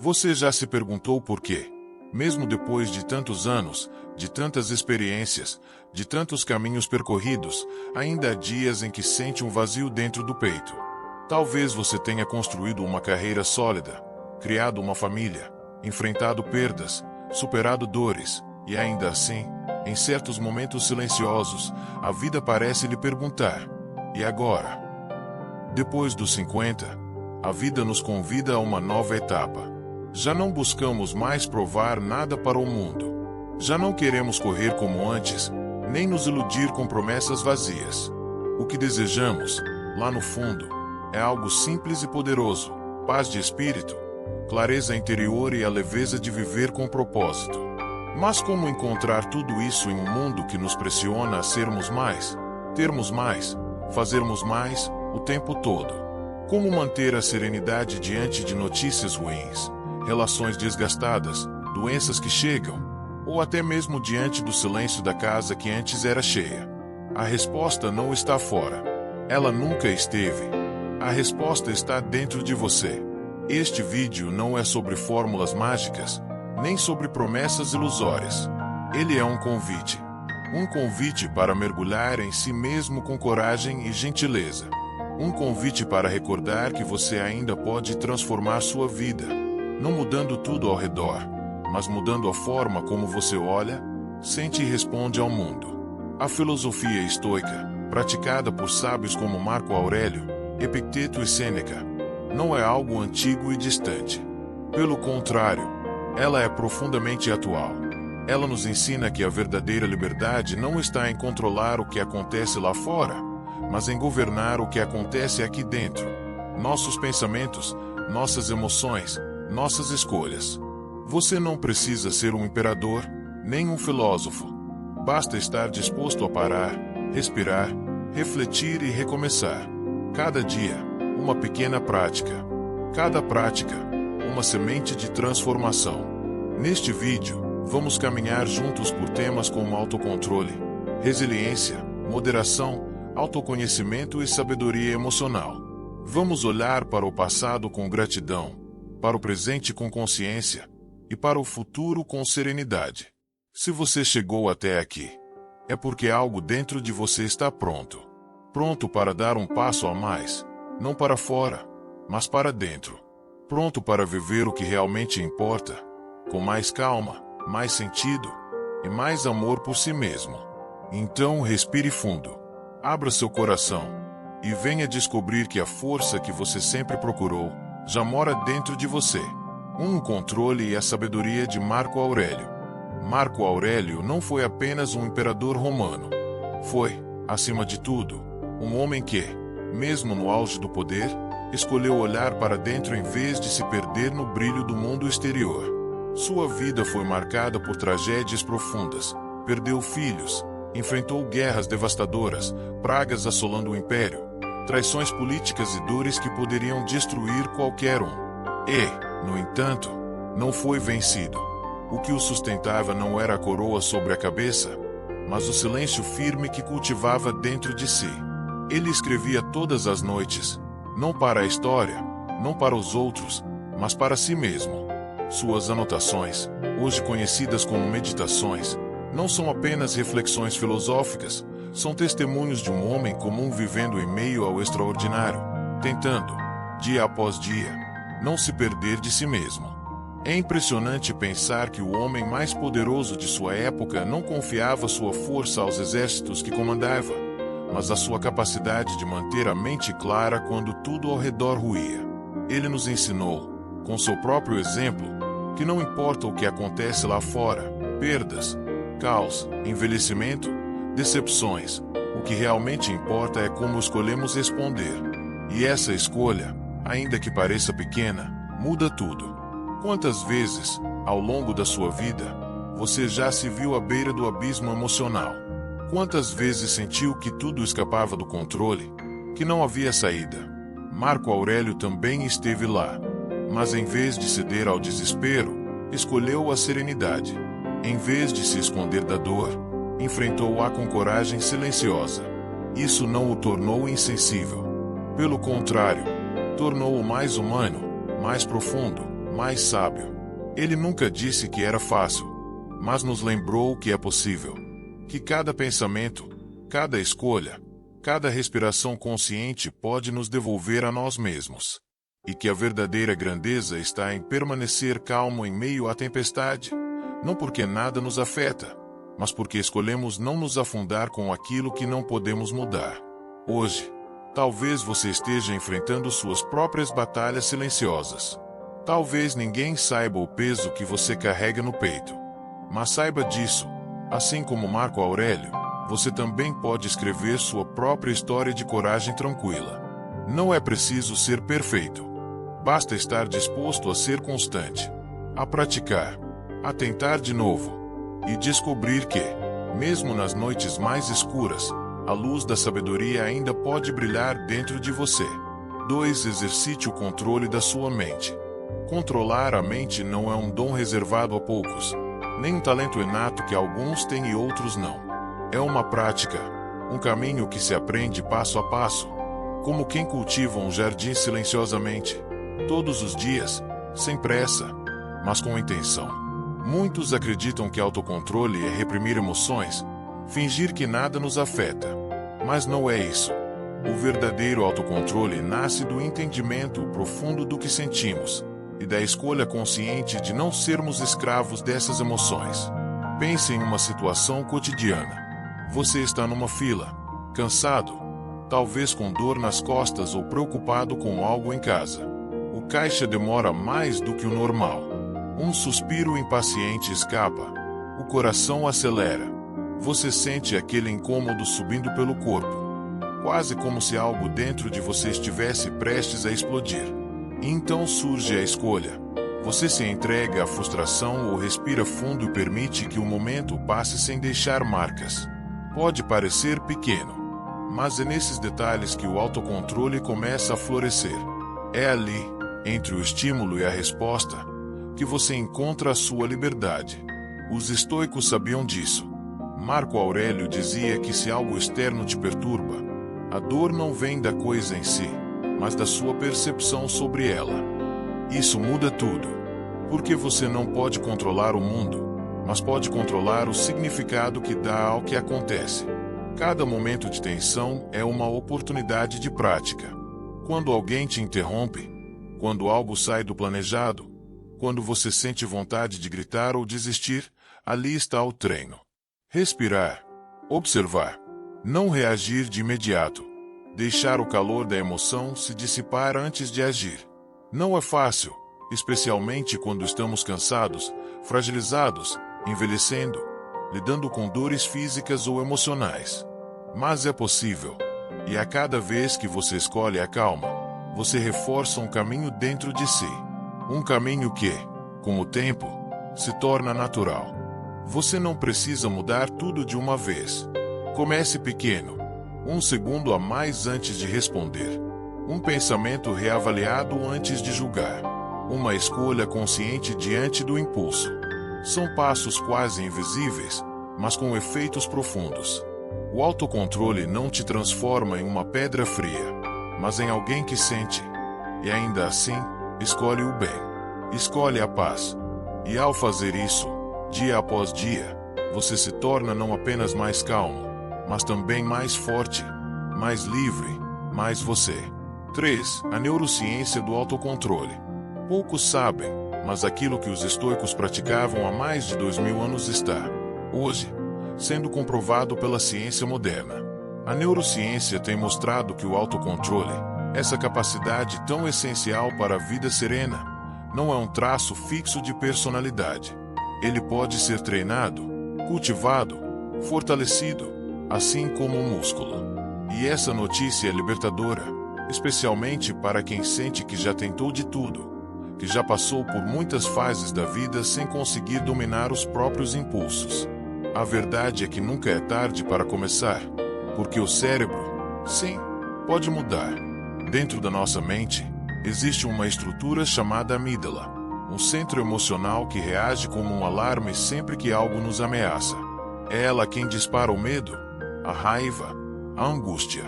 Você já se perguntou por quê? Mesmo depois de tantos anos, de tantas experiências, de tantos caminhos percorridos, ainda há dias em que sente um vazio dentro do peito. Talvez você tenha construído uma carreira sólida, criado uma família, enfrentado perdas, superado dores, e ainda assim, em certos momentos silenciosos, a vida parece lhe perguntar: e agora? Depois dos 50, a vida nos convida a uma nova etapa. Já não buscamos mais provar nada para o mundo. Já não queremos correr como antes, nem nos iludir com promessas vazias. O que desejamos, lá no fundo, é algo simples e poderoso: paz de espírito, clareza interior e a leveza de viver com propósito. Mas como encontrar tudo isso em um mundo que nos pressiona a sermos mais, termos mais, fazermos mais, o tempo todo? Como manter a serenidade diante de notícias ruins, relações desgastadas, doenças que chegam, ou até mesmo diante do silêncio da casa que antes era cheia? A resposta não está fora. Ela nunca esteve. A resposta está dentro de você. Este vídeo não é sobre fórmulas mágicas, nem sobre promessas ilusórias. Ele é um convite. Um convite para mergulhar em si mesmo com coragem e gentileza. Um convite para recordar que você ainda pode transformar sua vida, não mudando tudo ao redor, mas mudando a forma como você olha, sente e responde ao mundo. A filosofia estoica, praticada por sábios como Marco Aurélio, Epicteto e Sêneca, não é algo antigo e distante. Pelo contrário, ela é profundamente atual. Ela nos ensina que a verdadeira liberdade não está em controlar o que acontece lá fora, mas em governar o que acontece aqui dentro. Nossos pensamentos, nossas emoções, nossas escolhas. Você não precisa ser um imperador, nem um filósofo. Basta estar disposto a parar, respirar, refletir e recomeçar. Cada dia, uma pequena prática. Cada prática, uma semente de transformação. Neste vídeo, vamos caminhar juntos por temas como autocontrole, resiliência, moderação, autoconhecimento e sabedoria emocional. Vamos olhar para o passado com gratidão, para o presente com consciência e para o futuro com serenidade. Se você chegou até aqui, é porque algo dentro de você está pronto. Pronto para dar um passo a mais, não para fora, mas para dentro. Pronto para viver o que realmente importa, com mais calma, mais sentido e mais amor por si mesmo. Então respire fundo, abra seu coração e venha descobrir que a força que você sempre procurou já mora dentro de você. Um controle e a sabedoria de Marco Aurélio. Marco Aurélio não foi apenas um imperador romano. Foi, acima de tudo, um homem que, mesmo no auge do poder, escolheu olhar para dentro em vez de se perder no brilho do mundo exterior. Sua vida foi marcada por tragédias profundas. Perdeu filhos, enfrentou guerras devastadoras, pragas assolando o império, traições políticas e dores que poderiam destruir qualquer um. E, no entanto, não foi vencido. O que o sustentava não era a coroa sobre a cabeça, mas o silêncio firme que cultivava dentro de si. Ele escrevia todas as noites, não para a história, não para os outros, mas para si mesmo. Suas anotações, hoje conhecidas como meditações, não são apenas reflexões filosóficas, são testemunhos de um homem comum vivendo em meio ao extraordinário, tentando, dia após dia, não se perder de si mesmo. É impressionante pensar que o homem mais poderoso de sua época não confiava sua força aos exércitos que comandava, mas a sua capacidade de manter a mente clara quando tudo ao redor ruía. Ele nos ensinou, com seu próprio exemplo, que não importa o que acontece lá fora, perdas, caos, envelhecimento, decepções, o que realmente importa é como escolhemos responder. E essa escolha, ainda que pareça pequena, muda tudo. Quantas vezes, ao longo da sua vida, você já se viu à beira do abismo emocional? Quantas vezes sentiu que tudo escapava do controle, que não havia saída? Marco Aurélio também esteve lá, mas em vez de ceder ao desespero, escolheu a serenidade. Em vez de se esconder da dor, enfrentou-a com coragem silenciosa. Isso não o tornou insensível. Pelo contrário, tornou-o mais humano, mais profundo, mais sábio. Ele nunca disse que era fácil, mas nos lembrou que é possível. Que cada pensamento, cada escolha, cada respiração consciente pode nos devolver a nós mesmos. E que a verdadeira grandeza está em permanecer calmo em meio à tempestade, não porque nada nos afeta, mas porque escolhemos não nos afundar com aquilo que não podemos mudar. Hoje, talvez você esteja enfrentando suas próprias batalhas silenciosas. Talvez ninguém saiba o peso que você carrega no peito. Mas saiba disso, assim como Marco Aurélio, você também pode escrever sua própria história de coragem tranquila. Não é preciso ser perfeito. Basta estar disposto a ser constante, a praticar, a tentar de novo, e descobrir que, mesmo nas noites mais escuras, a luz da sabedoria ainda pode brilhar dentro de você. 2. Exercite o controle da sua mente. Controlar a mente não é um dom reservado a poucos, nem um talento inato que alguns têm e outros não. É uma prática, um caminho que se aprende passo a passo, como quem cultiva um jardim silenciosamente, todos os dias, sem pressa, mas com intenção. Muitos acreditam que autocontrole é reprimir emoções, fingir que nada nos afeta. Mas não é isso. O verdadeiro autocontrole nasce do entendimento profundo do que sentimos e da escolha consciente de não sermos escravos dessas emoções. Pense em uma situação cotidiana. Você está numa fila, cansado, talvez com dor nas costas ou preocupado com algo em casa. O caixa demora mais do que o normal. Um suspiro impaciente escapa. O coração acelera. Você sente aquele incômodo subindo pelo corpo, quase como se algo dentro de você estivesse prestes a explodir. E então surge a escolha. Você se entrega à frustração ou respira fundo e permite que o momento passe sem deixar marcas. Pode parecer pequeno, mas é nesses detalhes que o autocontrole começa a florescer. É ali, entre o estímulo e a resposta, que você encontra a sua liberdade. Os estoicos sabiam disso. Marco Aurélio dizia que se algo externo te perturba, a dor não vem da coisa em si, mas da sua percepção sobre ela. Isso muda tudo, porque você não pode controlar o mundo, mas pode controlar o significado que dá ao que acontece. Cada momento de tensão é uma oportunidade de prática. Quando alguém te interrompe, quando algo sai do planejado, quando você sente vontade de gritar ou desistir, ali está o treino. Respirar, observar, não reagir de imediato, deixar o calor da emoção se dissipar antes de agir. Não é fácil, especialmente quando estamos cansados, fragilizados, envelhecendo, lidando com dores físicas ou emocionais. Mas é possível, e a cada vez que você escolhe a calma, você reforça um caminho dentro de si. Um caminho que, com o tempo, se torna natural. Você não precisa mudar tudo de uma vez. Comece pequeno. 1 segundo a mais antes de responder. Um pensamento reavaliado antes de julgar. Uma escolha consciente diante do impulso. São passos quase invisíveis, mas com efeitos profundos. O autocontrole não te transforma em uma pedra fria, mas em alguém que sente. E ainda assim, escolhe o bem. Escolhe a paz. E ao fazer isso, dia após dia, você se torna não apenas mais calmo, mas também mais forte, mais livre, mais você. 3. A neurociência do autocontrole. Poucos sabem, mas aquilo que os estoicos praticavam há mais de 2000 anos está, hoje, sendo comprovado pela ciência moderna. A neurociência tem mostrado que o autocontrole, essa capacidade tão essencial para a vida serena, não é um traço fixo de personalidade. Ele pode ser treinado, cultivado, fortalecido, assim como um músculo. E essa notícia é libertadora, especialmente para quem sente que já tentou de tudo, que já passou por muitas fases da vida sem conseguir dominar os próprios impulsos. A verdade é que nunca é tarde para começar, porque o cérebro, sim, pode mudar. Dentro da nossa mente, existe uma estrutura chamada amígdala, um centro emocional que reage como um alarme sempre que algo nos ameaça. É ela quem dispara o medo, a raiva, a angústia.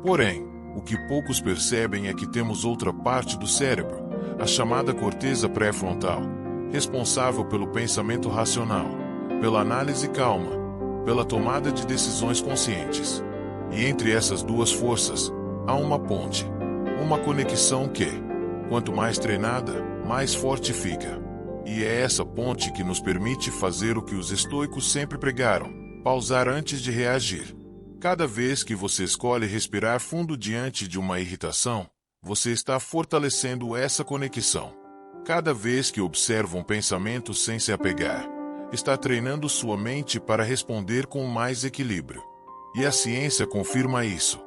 Porém, o que poucos percebem é que temos outra parte do cérebro, a chamada corteza pré-frontal, responsável pelo pensamento racional, pela análise calma, pela tomada de decisões conscientes. E entre essas duas forças, há uma ponte, uma conexão que, quanto mais treinada, mais forte fica. E é essa ponte que nos permite fazer o que os estoicos sempre pregaram: pausar antes de reagir. Cada vez que você escolhe respirar fundo diante de uma irritação, você está fortalecendo essa conexão. Cada vez que observa um pensamento sem se apegar, está treinando sua mente para responder com mais equilíbrio. E a ciência confirma isso.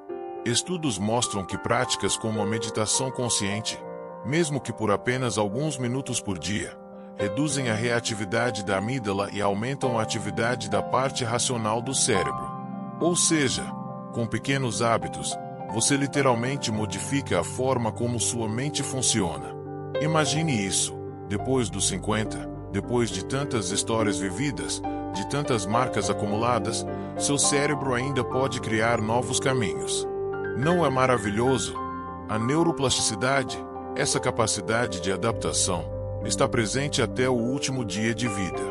Estudos mostram que práticas como a meditação consciente, mesmo que por apenas alguns minutos por dia, reduzem a reatividade da amígdala e aumentam a atividade da parte racional do cérebro. Ou seja, com pequenos hábitos, você literalmente modifica a forma como sua mente funciona. Imagine isso, depois dos 50, depois de tantas histórias vividas, de tantas marcas acumuladas, seu cérebro ainda pode criar novos caminhos. Não é maravilhoso? A neuroplasticidade, essa capacidade de adaptação, está presente até o último dia de vida.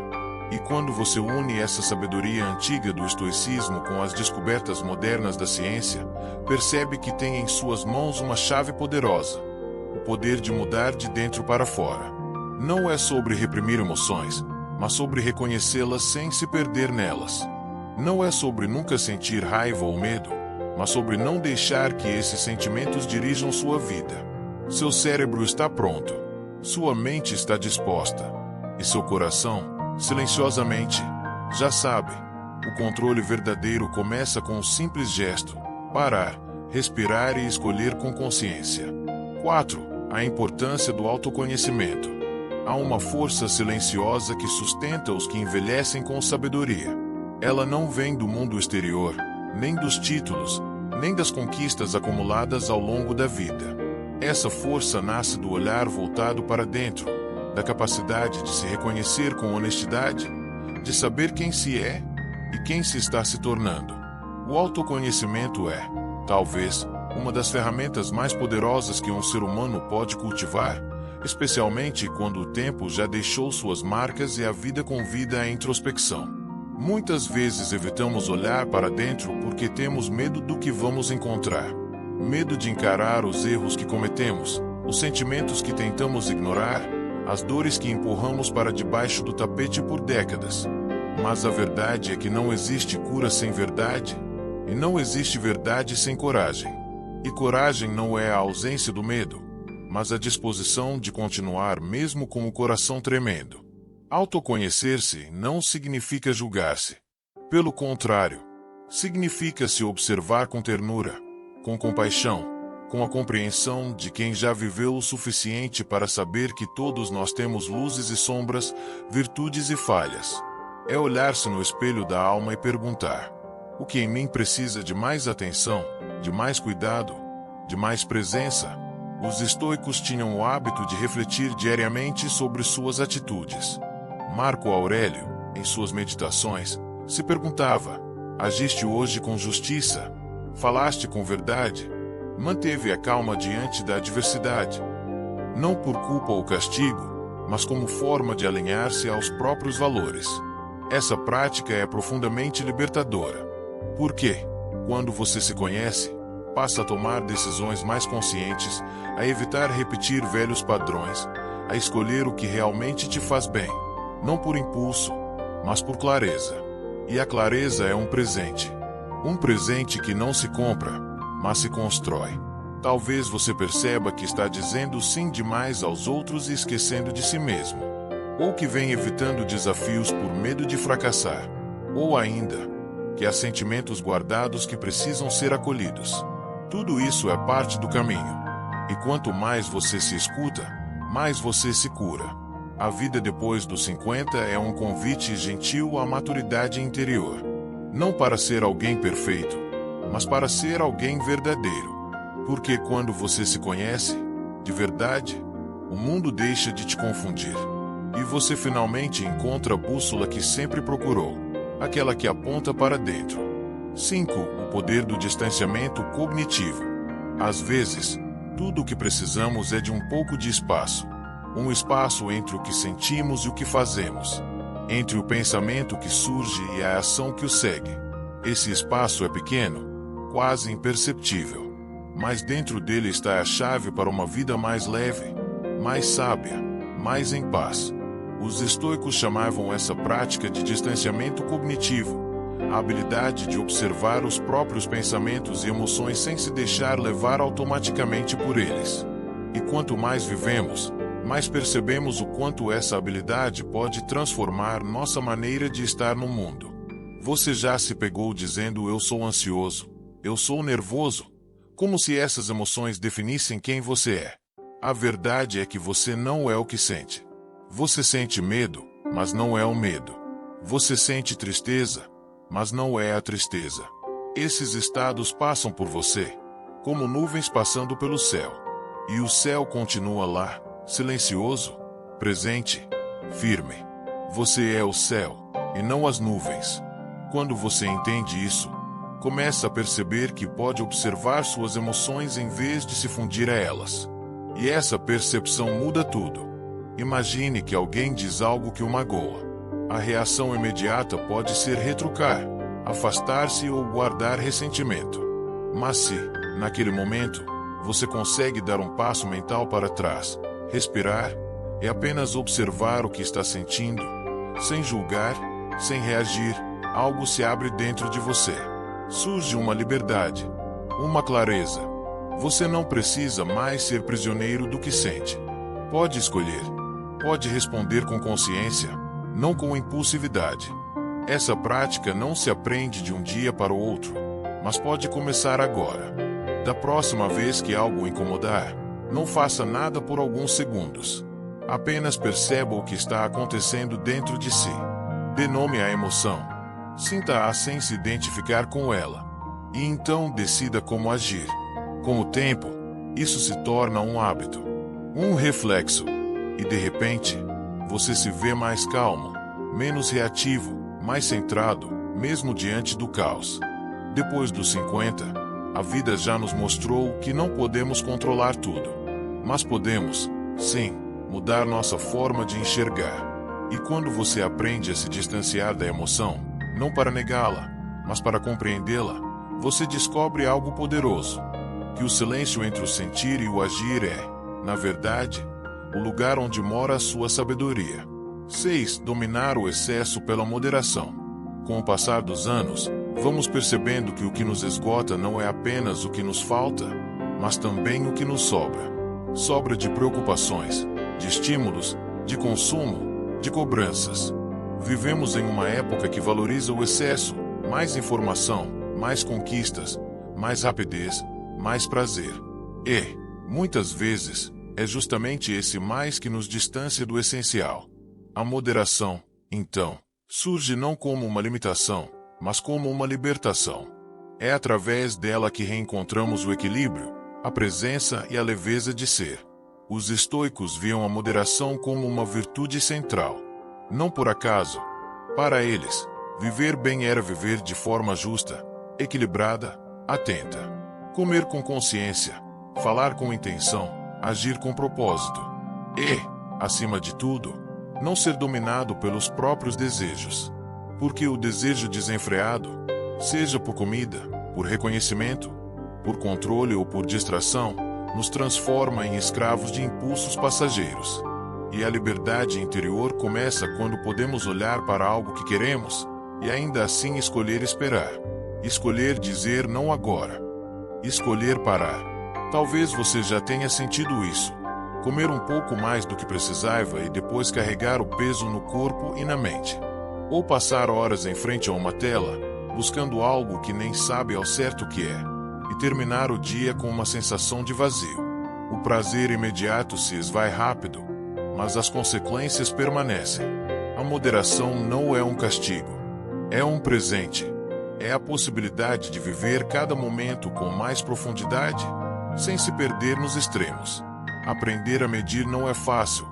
E quando você une essa sabedoria antiga do estoicismo com as descobertas modernas da ciência, percebe que tem em suas mãos uma chave poderosa: o poder de mudar de dentro para fora. Não é sobre reprimir emoções, mas sobre reconhecê-las sem se perder nelas. Não é sobre nunca sentir raiva ou medo, mas sobre não deixar que esses sentimentos dirijam sua vida. Seu cérebro está pronto, sua mente está disposta, e seu coração, silenciosamente, já sabe. O controle verdadeiro começa com um simples gesto: parar, respirar e escolher com consciência. 4. A importância do autoconhecimento. Há uma força silenciosa que sustenta os que envelhecem com sabedoria. Ela não vem do mundo exterior, nem dos títulos, nem das conquistas acumuladas ao longo da vida. Essa força nasce do olhar voltado para dentro, da capacidade de se reconhecer com honestidade, de saber quem se é e quem se está se tornando. O autoconhecimento é, talvez, uma das ferramentas mais poderosas que um ser humano pode cultivar, especialmente quando o tempo já deixou suas marcas e a vida convida à introspecção. Muitas vezes evitamos olhar para dentro porque temos medo do que vamos encontrar. Medo de encarar os erros que cometemos, os sentimentos que tentamos ignorar, as dores que empurramos para debaixo do tapete por décadas. Mas a verdade é que não existe cura sem verdade, e não existe verdade sem coragem. E coragem não é a ausência do medo, mas a disposição de continuar mesmo com o coração tremendo. Autoconhecer-se não significa julgar-se. Pelo contrário, significa se observar com ternura, com compaixão, com a compreensão de quem já viveu o suficiente para saber que todos nós temos luzes e sombras, virtudes e falhas. É olhar-se no espelho da alma e perguntar: o que em mim precisa de mais atenção, de mais cuidado, de mais presença? Os estoicos tinham o hábito de refletir diariamente sobre suas atitudes. Marco Aurélio, em suas meditações, se perguntava: agiste hoje com justiça? Falaste com verdade? Manteve a calma diante da adversidade? Não por culpa ou castigo, mas como forma de alinhar-se aos próprios valores. Essa prática é profundamente libertadora. Porque, quando você se conhece, passa a tomar decisões mais conscientes, a evitar repetir velhos padrões, a escolher o que realmente te faz bem, não por impulso, mas por clareza. E a clareza é um presente. Um presente que não se compra, mas se constrói. Talvez você perceba que está dizendo sim demais aos outros e esquecendo de si mesmo. Ou que vem evitando desafios por medo de fracassar. Ou ainda, que há sentimentos guardados que precisam ser acolhidos. Tudo isso é parte do caminho. E quanto mais você se escuta, mais você se cura. A vida depois dos 50 é um convite gentil à maturidade interior. Não para ser alguém perfeito, mas para ser alguém verdadeiro. Porque quando você se conhece, de verdade, o mundo deixa de te confundir. E você finalmente encontra a bússola que sempre procurou, aquela que aponta para dentro. 5. O poder do distanciamento cognitivo. Às vezes, Tudo o que precisamos é de um pouco de espaço. Um espaço entre o que sentimos e o que fazemos. Entre o pensamento que surge e a ação que o segue. Esse espaço é pequeno, quase imperceptível. Mas dentro dele está a chave para uma vida mais leve, mais sábia, mais em paz. Os estoicos chamavam essa prática de distanciamento cognitivo, a habilidade de observar os próprios pensamentos e emoções sem se deixar levar automaticamente por eles. E quanto mais vivemos, mais percebemos o quanto essa habilidade pode transformar nossa maneira de estar no mundo. Você já se pegou dizendo eu sou ansioso, eu sou nervoso? Como se essas emoções definissem quem você é. A verdade é que você não é o que sente. Você sente medo, mas não é o medo. Você sente tristeza, mas não é a tristeza. Esses estados passam por você, como nuvens passando pelo céu. E o céu continua lá, silencioso, presente, firme. Você é o céu, e não as nuvens. Quando você entende isso, começa a perceber que pode observar suas emoções em vez de se fundir a elas. E essa percepção muda tudo. Imagine que alguém diz algo que o magoa. A reação imediata pode ser retrucar, afastar-se ou guardar ressentimento. Mas se, naquele momento, você consegue dar um passo mental para trás, respirar, e apenas observar o que está sentindo, sem julgar, sem reagir, algo se abre dentro de você. Surge uma liberdade, uma clareza. Você não precisa mais ser prisioneiro do que sente. Pode escolher. Pode responder com consciência, não com impulsividade. Essa prática não se aprende de um dia para o outro, mas pode começar agora. Da próxima vez que algo o incomodar, não faça nada por alguns segundos. Apenas perceba o que está acontecendo dentro de si. Dê nome à emoção. Sinta-a sem se identificar com ela. E então decida como agir. Com o tempo, isso se torna um hábito, um reflexo. E de repente, você se vê mais calmo, menos reativo, mais centrado, mesmo diante do caos. Depois dos 50, a vida já nos mostrou que não podemos controlar tudo. Mas podemos, sim, mudar nossa forma de enxergar. E quando você aprende a se distanciar da emoção, não para negá-la, mas para compreendê-la, você descobre algo poderoso. Que o silêncio entre o sentir e o agir é, na verdade, o lugar onde mora a sua sabedoria. 6. Dominar o excesso pela moderação. Com o passar dos anos, vamos percebendo que o que nos esgota não é apenas o que nos falta, mas também o que nos sobra. Sobra de preocupações, de estímulos, de consumo, de cobranças. Vivemos em uma época que valoriza o excesso, mais informação, mais conquistas, mais rapidez, mais prazer. E, muitas vezes, é justamente esse mais que nos distancia do essencial. A moderação, então, surge não como uma limitação, mas como uma libertação. É através dela que reencontramos o equilíbrio, a presença e a leveza de ser. Os estoicos viam a moderação como uma virtude central. Não por acaso. Para eles, viver bem era viver de forma justa, equilibrada, atenta. Comer com consciência, falar com intenção, agir com propósito. E, acima de tudo, não ser dominado pelos próprios desejos. Porque o desejo desenfreado, seja por comida, por reconhecimento, por controle ou por distração, nos transforma em escravos de impulsos passageiros. E a liberdade interior começa quando podemos olhar para algo que queremos, e ainda assim escolher esperar. Escolher dizer não agora. Escolher parar. Talvez você já tenha sentido isso. Comer um pouco mais do que precisava e depois carregar o peso no corpo e na mente. Ou passar horas em frente a uma tela, buscando algo que nem sabe ao certo o que é, e terminar o dia com uma sensação de vazio. O prazer imediato se esvai rápido, mas as consequências permanecem. A moderação não é um castigo. É um presente. É a possibilidade de viver cada momento com mais profundidade, sem se perder nos extremos. Aprender a medir não é fácil,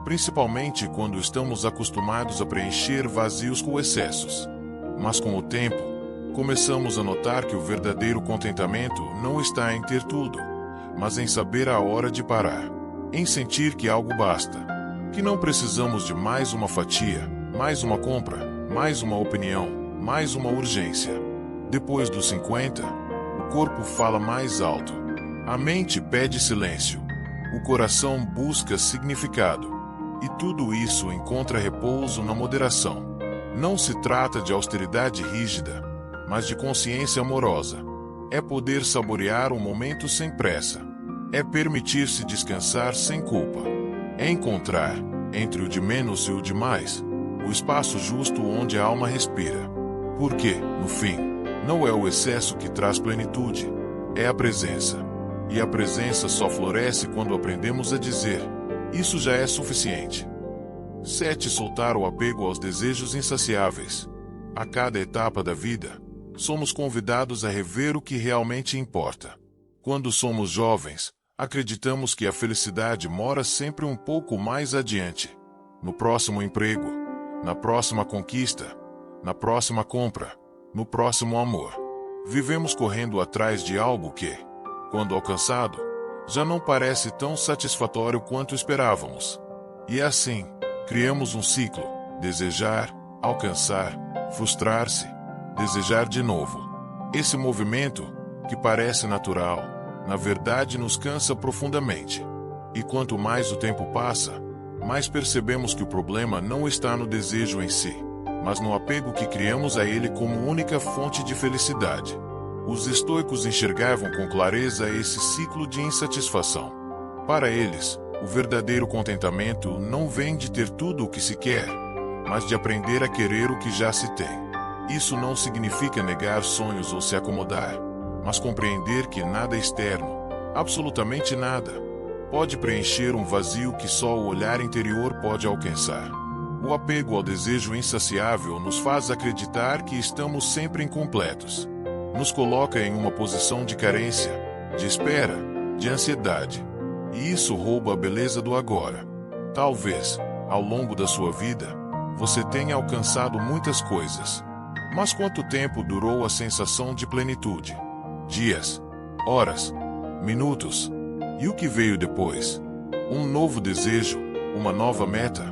principalmente quando estamos acostumados a preencher vazios com excessos. Mas com o tempo, começamos a notar que o verdadeiro contentamento não está em ter tudo, mas em saber a hora de parar, em sentir que algo basta, que não precisamos de mais uma fatia, mais uma compra, mais uma opinião, mais uma urgência. Depois dos 50, o corpo fala mais alto, a mente pede silêncio, o coração busca significado, e tudo isso encontra repouso na moderação. Não se trata de austeridade rígida, mas de consciência amorosa. É poder saborear o momento sem pressa. É permitir-se descansar sem culpa. É encontrar, entre o de menos e o de mais, o espaço justo onde a alma respira. Porque, no fim, não é o excesso que traz plenitude, é a presença. E a presença só floresce quando aprendemos a dizer: isso já é suficiente. 7. Soltar o apego aos desejos insaciáveis. A cada etapa da vida, somos convidados a rever o que realmente importa. Quando somos jovens, acreditamos que a felicidade mora sempre um pouco mais adiante. No próximo emprego, na próxima conquista, na próxima compra, no próximo amor. Vivemos correndo atrás de algo que, quando alcançado, já não parece tão satisfatório quanto esperávamos. E assim, criamos um ciclo: desejar, alcançar, frustrar-se, desejar de novo. Esse movimento, que parece natural, na verdade nos cansa profundamente. E quanto mais o tempo passa, mais percebemos que o problema não está no desejo em si, mas no apego que criamos a ele como única fonte de felicidade. Os estoicos enxergavam com clareza esse ciclo de insatisfação. Para eles, o verdadeiro contentamento não vem de ter tudo o que se quer, mas de aprender a querer o que já se tem. Isso não significa negar sonhos ou se acomodar, mas compreender que nada externo, absolutamente nada, pode preencher um vazio que só o olhar interior pode alcançar. O apego ao desejo insaciável nos faz acreditar que estamos sempre incompletos. Nos coloca em uma posição de carência, de espera, de ansiedade. E isso rouba a beleza do agora. Talvez, ao longo da sua vida, você tenha alcançado muitas coisas. Mas quanto tempo durou a sensação de plenitude? Dias, horas, minutos. E o que veio depois? Um novo desejo, uma nova meta,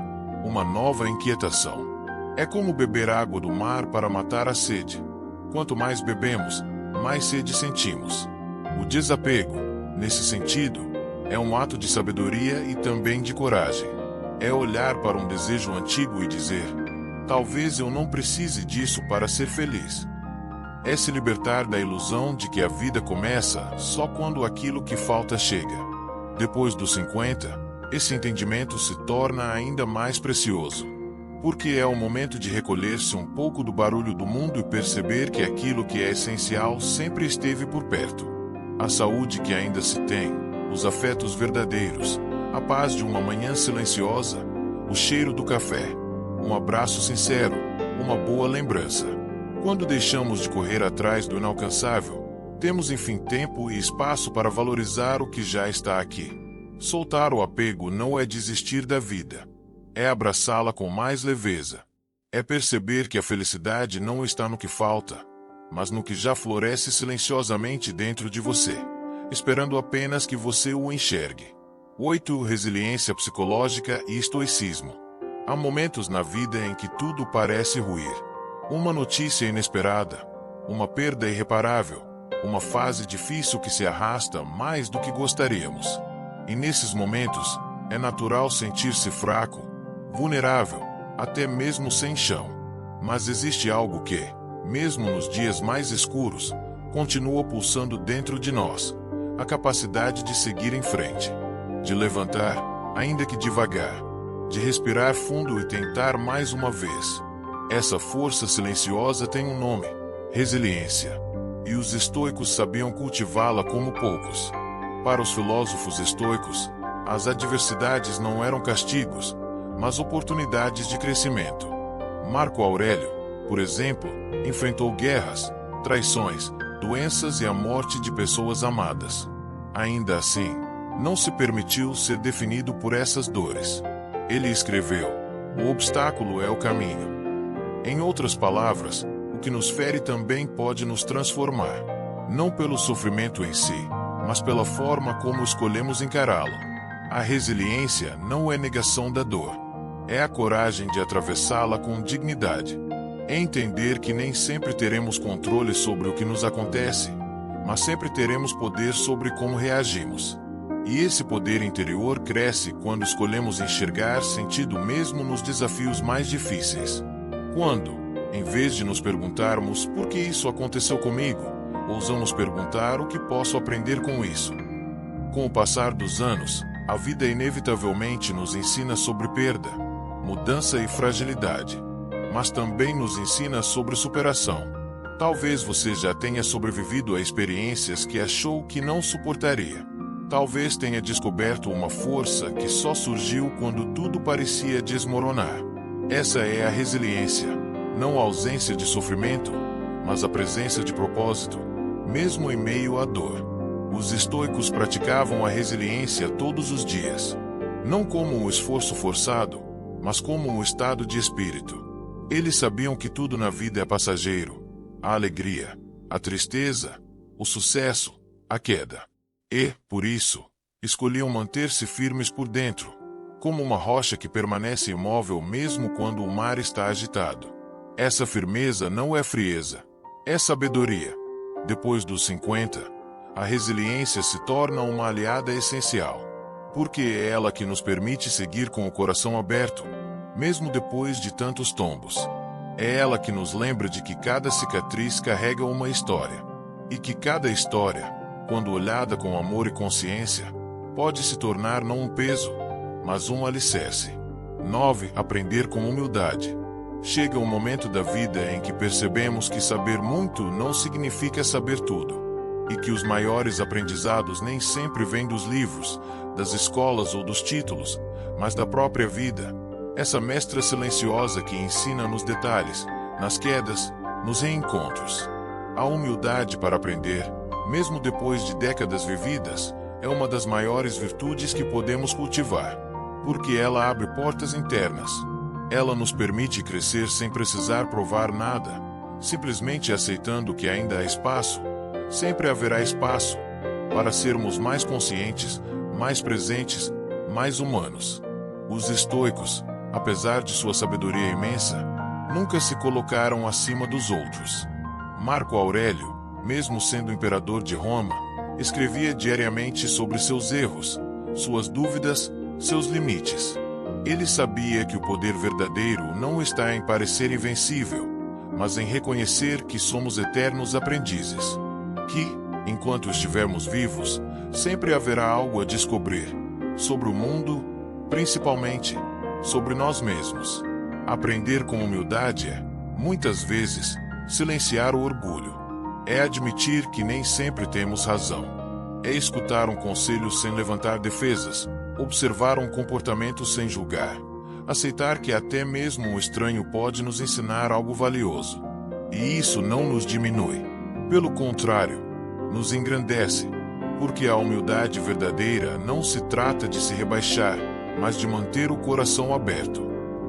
uma nova inquietação. É como beber água do mar para matar a sede. Quanto mais bebemos, mais sede sentimos. O desapego, nesse sentido, é um ato de sabedoria e também de coragem. É olhar para um desejo antigo e dizer: talvez eu não precise disso para ser feliz. É se libertar da ilusão de que a vida começa só quando aquilo que falta chega. Depois dos 50, esse entendimento se torna ainda mais precioso. Porque é o momento de recolher-se um pouco do barulho do mundo e perceber que aquilo que é essencial sempre esteve por perto. A saúde que ainda se tem, os afetos verdadeiros, a paz de uma manhã silenciosa, o cheiro do café, um abraço sincero, uma boa lembrança. Quando deixamos de correr atrás do inalcançável, temos enfim tempo e espaço para valorizar o que já está aqui. Soltar o apego não é desistir da vida. É abraçá-la com mais leveza. É perceber que a felicidade não está no que falta, mas no que já floresce silenciosamente dentro de você, esperando apenas que você o enxergue. 8. Resiliência psicológica e estoicismo. Há momentos na vida em que tudo parece ruir. Uma notícia inesperada, uma perda irreparável, uma fase difícil que se arrasta mais do que gostaríamos. E nesses momentos, é natural sentir-se fraco, vulnerável, até mesmo sem chão. Mas existe algo que, mesmo nos dias mais escuros, continua pulsando dentro de nós: a capacidade de seguir em frente, de levantar, ainda que devagar, de respirar fundo e tentar mais uma vez. Essa força silenciosa tem um nome: resiliência. E os estoicos sabiam cultivá-la como poucos. Para os filósofos estoicos, as adversidades não eram castigos, mas oportunidades de crescimento. Marco Aurélio, por exemplo, enfrentou guerras, traições, doenças e a morte de pessoas amadas. Ainda assim, não se permitiu ser definido por essas dores. Ele escreveu: o obstáculo é o caminho. Em outras palavras, o que nos fere também pode nos transformar. Não pelo sofrimento em si, mas pela forma como escolhemos encará-lo. A resiliência não é negação da dor. É a coragem de atravessá-la com dignidade. É entender que nem sempre teremos controle sobre o que nos acontece, mas sempre teremos poder sobre como reagimos. E esse poder interior cresce quando escolhemos enxergar sentido mesmo nos desafios mais difíceis. Quando, em vez de nos perguntarmos por que isso aconteceu comigo, ousamos perguntar o que posso aprender com isso. Com o passar dos anos, a vida inevitavelmente nos ensina sobre perda, mudança e fragilidade, mas também nos ensina sobre superação. Talvez você já tenha sobrevivido a experiências que achou que não suportaria. Talvez tenha descoberto uma força que só surgiu quando tudo parecia desmoronar. Essa é a resiliência, não a ausência de sofrimento, mas a presença de propósito, mesmo em meio à dor. Os estoicos praticavam a resiliência todos os dias, não como um esforço forçado, mas como um estado de espírito. Eles sabiam que tudo na vida é passageiro: a alegria, a tristeza, o sucesso, a queda. E, por isso, escolhiam manter-se firmes por dentro, como uma rocha que permanece imóvel mesmo quando o mar está agitado. Essa firmeza não é frieza, é sabedoria. Depois dos 50, a resiliência se torna uma aliada essencial, porque é ela que nos permite seguir com o coração aberto, mesmo depois de tantos tombos. É ela que nos lembra de que cada cicatriz carrega uma história, e que cada história, quando olhada com amor e consciência, pode se tornar não um peso, mas um alicerce. 9. Aprender com humildade. Chega um momento da vida em que percebemos que saber muito não significa saber tudo, e que os maiores aprendizados nem sempre vêm dos livros, das escolas ou dos títulos, mas da própria vida. Essa mestra silenciosa que ensina nos detalhes, nas quedas, nos reencontros. A humildade para aprender, mesmo depois de décadas vividas, é uma das maiores virtudes que podemos cultivar, porque ela abre portas internas. Ela nos permite crescer sem precisar provar nada, simplesmente aceitando que ainda há espaço, sempre haverá espaço, para sermos mais conscientes, mais presentes, mais humanos. Os estoicos, apesar de sua sabedoria imensa, nunca se colocaram acima dos outros. Marco Aurélio, mesmo sendo imperador de Roma, escrevia diariamente sobre seus erros, suas dúvidas, seus limites. Ele sabia que o poder verdadeiro não está em parecer invencível, mas em reconhecer que somos eternos aprendizes. Que, enquanto estivermos vivos, sempre haverá algo a descobrir, sobre o mundo, principalmente, sobre nós mesmos. Aprender com humildade é, muitas vezes, silenciar o orgulho. É admitir que nem sempre temos razão. É escutar um conselho sem levantar defesas, observar um comportamento sem julgar, aceitar que até mesmo um estranho pode nos ensinar algo valioso. E isso não nos diminui. Pelo contrário, nos engrandece, porque a humildade verdadeira não se trata de se rebaixar, mas de manter o coração aberto.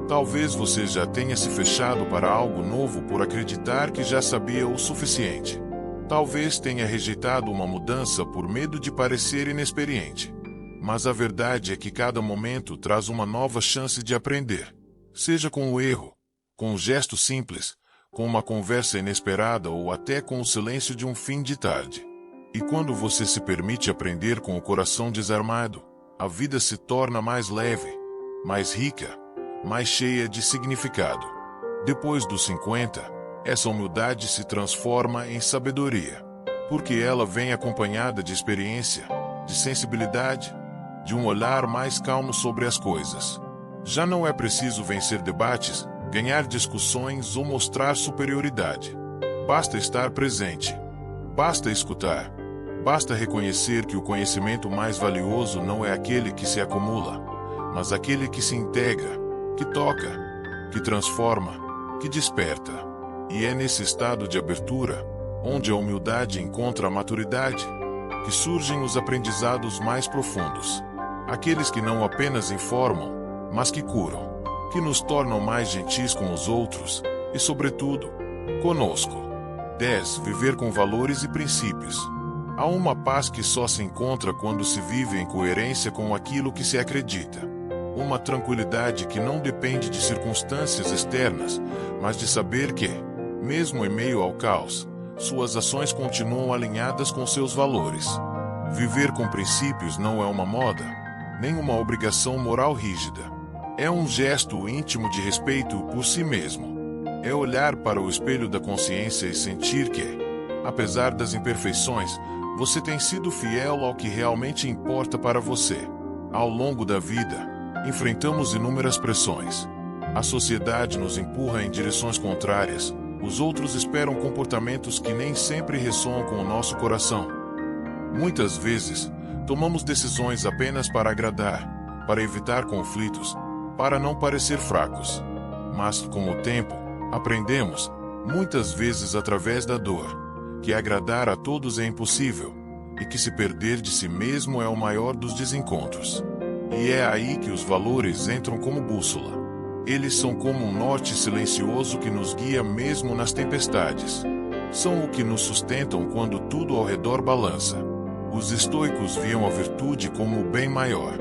Talvez você já tenha se fechado para algo novo por acreditar que já sabia o suficiente. Talvez tenha rejeitado uma mudança por medo de parecer inexperiente. Mas a verdade é que cada momento traz uma nova chance de aprender. Seja com o erro, com um gesto simples, com uma conversa inesperada ou até com o silêncio de um fim de tarde. E quando você se permite aprender com o coração desarmado, a vida se torna mais leve, mais rica, mais cheia de significado. Depois dos 50, essa humildade se transforma em sabedoria, porque ela vem acompanhada de experiência, de sensibilidade, de um olhar mais calmo sobre as coisas. Já não é preciso vencer debates, ganhar discussões ou mostrar superioridade. Basta estar presente. Basta escutar. Basta reconhecer que o conhecimento mais valioso não é aquele que se acumula, mas aquele que se integra, que toca, que transforma, que desperta. E é nesse estado de abertura, onde a humildade encontra a maturidade, que surgem os aprendizados mais profundos. Aqueles que não apenas informam, mas que curam, que nos tornam mais gentis com os outros e, sobretudo, conosco. 10. Viver com valores e princípios. Há uma paz que só se encontra quando se vive em coerência com aquilo que se acredita. Uma tranquilidade que não depende de circunstâncias externas, mas de saber que, mesmo em meio ao caos, suas ações continuam alinhadas com seus valores. Viver com princípios não é uma moda, nem uma obrigação moral rígida. É um gesto íntimo de respeito por si mesmo. É olhar para o espelho da consciência e sentir que, apesar das imperfeições, você tem sido fiel ao que realmente importa para você. Ao longo da vida, enfrentamos inúmeras pressões. A sociedade nos empurra em direções contrárias. Os outros esperam comportamentos que nem sempre ressoam com o nosso coração. Muitas vezes, tomamos decisões apenas para agradar, para evitar conflitos, para não parecer fracos. Mas, com o tempo, aprendemos, muitas vezes através da dor, que agradar a todos é impossível, e que se perder de si mesmo é o maior dos desencontros. E é aí que os valores entram como bússola. Eles são como um norte silencioso que nos guia mesmo nas tempestades. São o que nos sustentam quando tudo ao redor balança. Os estoicos viam a virtude como o bem maior.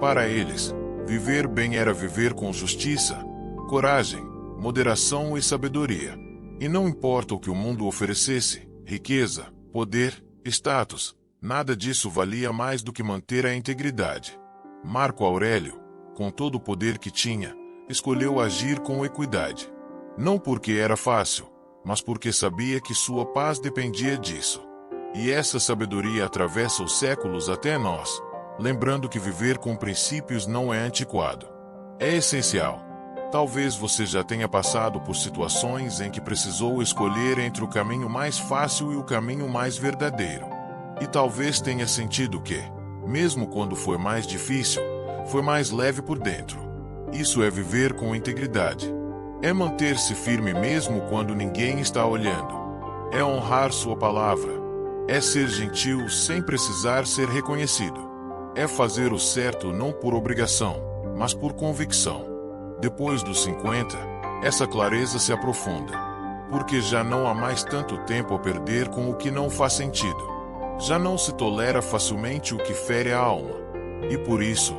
Para eles, viver bem era viver com justiça, coragem, moderação e sabedoria. E não importa o que o mundo oferecesse, riqueza, poder, status, nada disso valia mais do que manter a integridade. Marco Aurélio, com todo o poder que tinha, escolheu agir com equidade. Não porque era fácil, mas porque sabia que sua paz dependia disso. E essa sabedoria atravessa os séculos até nós, lembrando que viver com princípios não é antiquado. É essencial. Talvez você já tenha passado por situações em que precisou escolher entre o caminho mais fácil e o caminho mais verdadeiro. E talvez tenha sentido que, mesmo quando foi mais difícil, foi mais leve por dentro. Isso é viver com integridade. É manter-se firme mesmo quando ninguém está olhando. É honrar sua palavra. É ser gentil sem precisar ser reconhecido. É fazer o certo não por obrigação, mas por convicção. Depois dos 50, essa clareza se aprofunda. Porque já não há mais tanto tempo a perder com o que não faz sentido. Já não se tolera facilmente o que fere a alma. E por isso,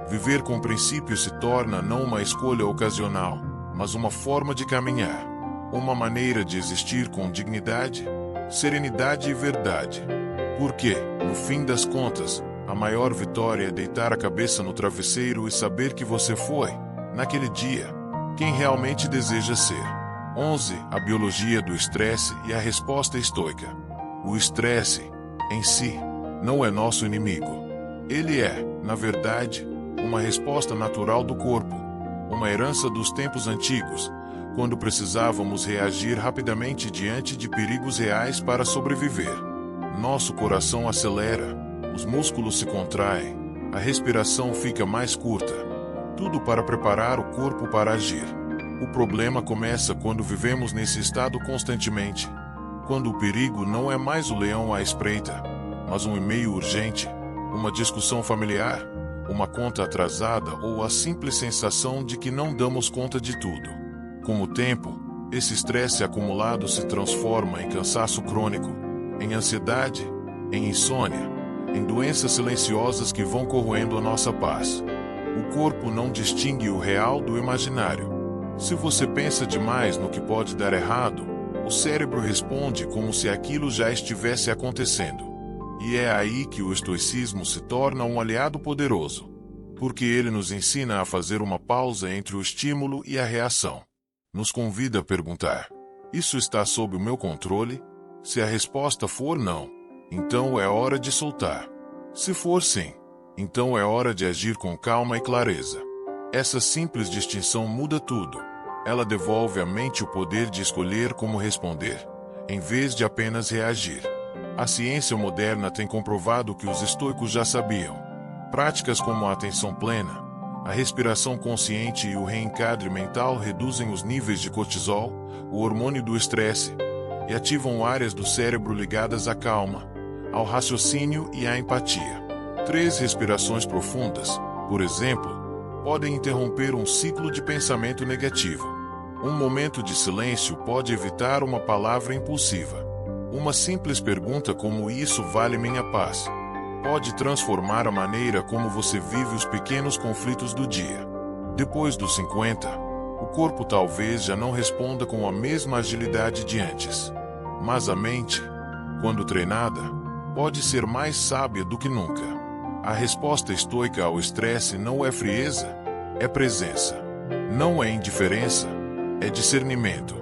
viver com princípios se torna não uma escolha ocasional, mas uma forma de caminhar. Uma maneira de existir com dignidade, serenidade e verdade. Porque, no fim das contas, a maior vitória é deitar a cabeça no travesseiro e saber que você foi, naquele dia, quem realmente deseja ser. 11. A biologia do estresse e a resposta estoica. O estresse, em si, não é nosso inimigo. Ele é, na verdade, uma resposta natural do corpo, uma herança dos tempos antigos, quando precisávamos reagir rapidamente diante de perigos reais para sobreviver. Nosso coração acelera, os músculos se contraem, a respiração fica mais curta. Tudo para preparar o corpo para agir. O problema começa quando vivemos nesse estado constantemente. Quando o perigo não é mais o leão à espreita, mas um e-mail urgente, uma discussão familiar, uma conta atrasada ou a simples sensação de que não damos conta de tudo. Com o tempo, esse estresse acumulado se transforma em cansaço crônico, em ansiedade, em insônia, em doenças silenciosas que vão corroendo a nossa paz. O corpo não distingue o real do imaginário. Se você pensa demais no que pode dar errado, o cérebro responde como se aquilo já estivesse acontecendo. E é aí que o estoicismo se torna um aliado poderoso, porque ele nos ensina a fazer uma pausa entre o estímulo e a reação. Nos convida a perguntar: isso está sob o meu controle? Se a resposta for não, então é hora de soltar. Se for sim, então é hora de agir com calma e clareza. Essa simples distinção muda tudo. Ela devolve à mente o poder de escolher como responder, em vez de apenas reagir. A ciência moderna tem comprovado que os estoicos já sabiam. Práticas como a atenção plena, a respiração consciente e o reencadre mental reduzem os níveis de cortisol, o hormônio do estresse, e ativam áreas do cérebro ligadas à calma, ao raciocínio e à empatia. 3 respirações profundas, por exemplo, podem interromper um ciclo de pensamento negativo. Um momento de silêncio pode evitar uma palavra impulsiva. Uma simples pergunta como "isso vale minha paz?" pode transformar a maneira como você vive os pequenos conflitos do dia. Depois dos 50, o corpo talvez já não responda com a mesma agilidade de antes. Mas a mente, quando treinada, pode ser mais sábia do que nunca. A resposta estoica ao estresse não é frieza, é presença. Não é indiferença, é discernimento.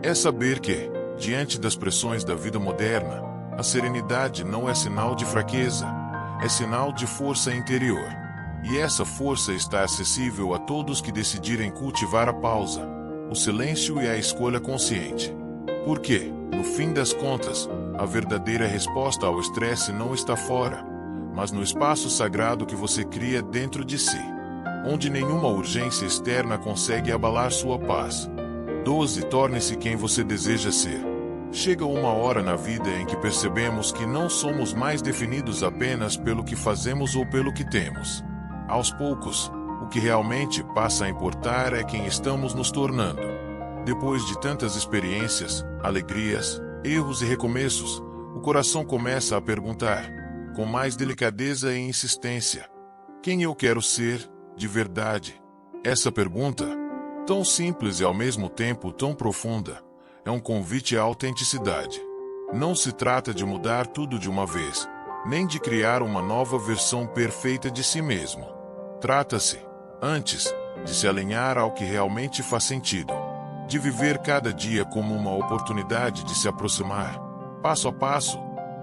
É saber que, diante das pressões da vida moderna, a serenidade não é sinal de fraqueza, é sinal de força interior. E essa força está acessível a todos que decidirem cultivar a pausa, o silêncio e a escolha consciente. Porque, no fim das contas, a verdadeira resposta ao estresse não está fora, mas no espaço sagrado que você cria dentro de si, onde nenhuma urgência externa consegue abalar sua paz. 12. Torne-se quem você deseja ser. Chega uma hora na vida em que percebemos que não somos mais definidos apenas pelo que fazemos ou pelo que temos. Aos poucos, o que realmente passa a importar é quem estamos nos tornando. Depois de tantas experiências, alegrias, erros e recomeços, o coração começa a perguntar, com mais delicadeza e insistência: quem eu quero ser, de verdade? Essa pergunta, tão simples e ao mesmo tempo tão profunda, é um convite à autenticidade. Não se trata de mudar tudo de uma vez, nem de criar uma nova versão perfeita de si mesmo. Trata-se, antes, de se alinhar ao que realmente faz sentido, de viver cada dia como uma oportunidade de se aproximar, passo a passo,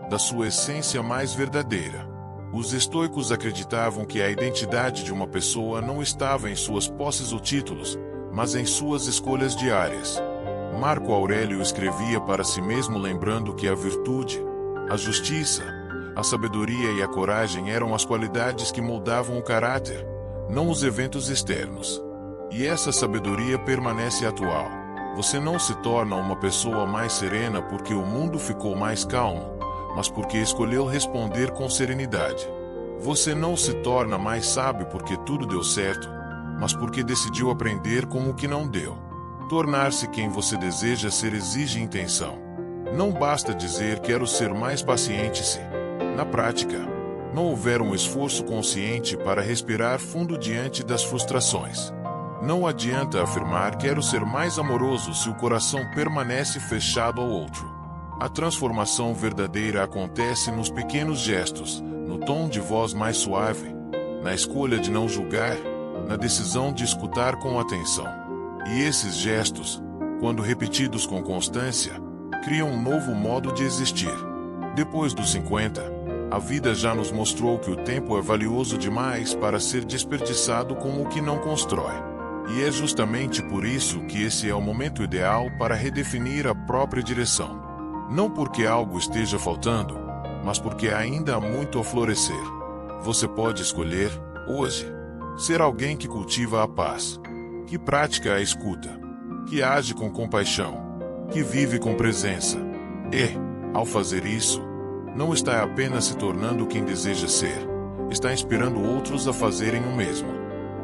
da sua essência mais verdadeira. Os estoicos acreditavam que a identidade de uma pessoa não estava em suas posses ou títulos, mas em suas escolhas diárias. Marco Aurélio escrevia para si mesmo lembrando que a virtude, a justiça, a sabedoria e a coragem eram as qualidades que moldavam o caráter, não os eventos externos. E essa sabedoria permanece atual. Você não se torna uma pessoa mais serena porque o mundo ficou mais calmo, mas porque escolheu responder com serenidade. Você não se torna mais sábio porque tudo deu certo, mas porque decidiu aprender com o que não deu. Tornar-se quem você deseja ser exige intenção. Não basta dizer quero ser mais paciente se, na prática, não houver um esforço consciente para respirar fundo diante das frustrações. Não adianta afirmar quero ser mais amoroso se o coração permanece fechado ao outro. A transformação verdadeira acontece nos pequenos gestos, no tom de voz mais suave, na escolha de não julgar, na decisão de escutar com atenção. E esses gestos, quando repetidos com constância, criam um novo modo de existir. Depois dos 50, a vida já nos mostrou que o tempo é valioso demais para ser desperdiçado com o que não constrói. E é justamente por isso que esse é o momento ideal para redefinir a própria direção. Não porque algo esteja faltando, mas porque ainda há muito a florescer. Você pode escolher, hoje, ser alguém que cultiva a paz, que pratica a escuta, que age com compaixão, que vive com presença. E, ao fazer isso, não está apenas se tornando quem deseja ser, está inspirando outros a fazerem o mesmo.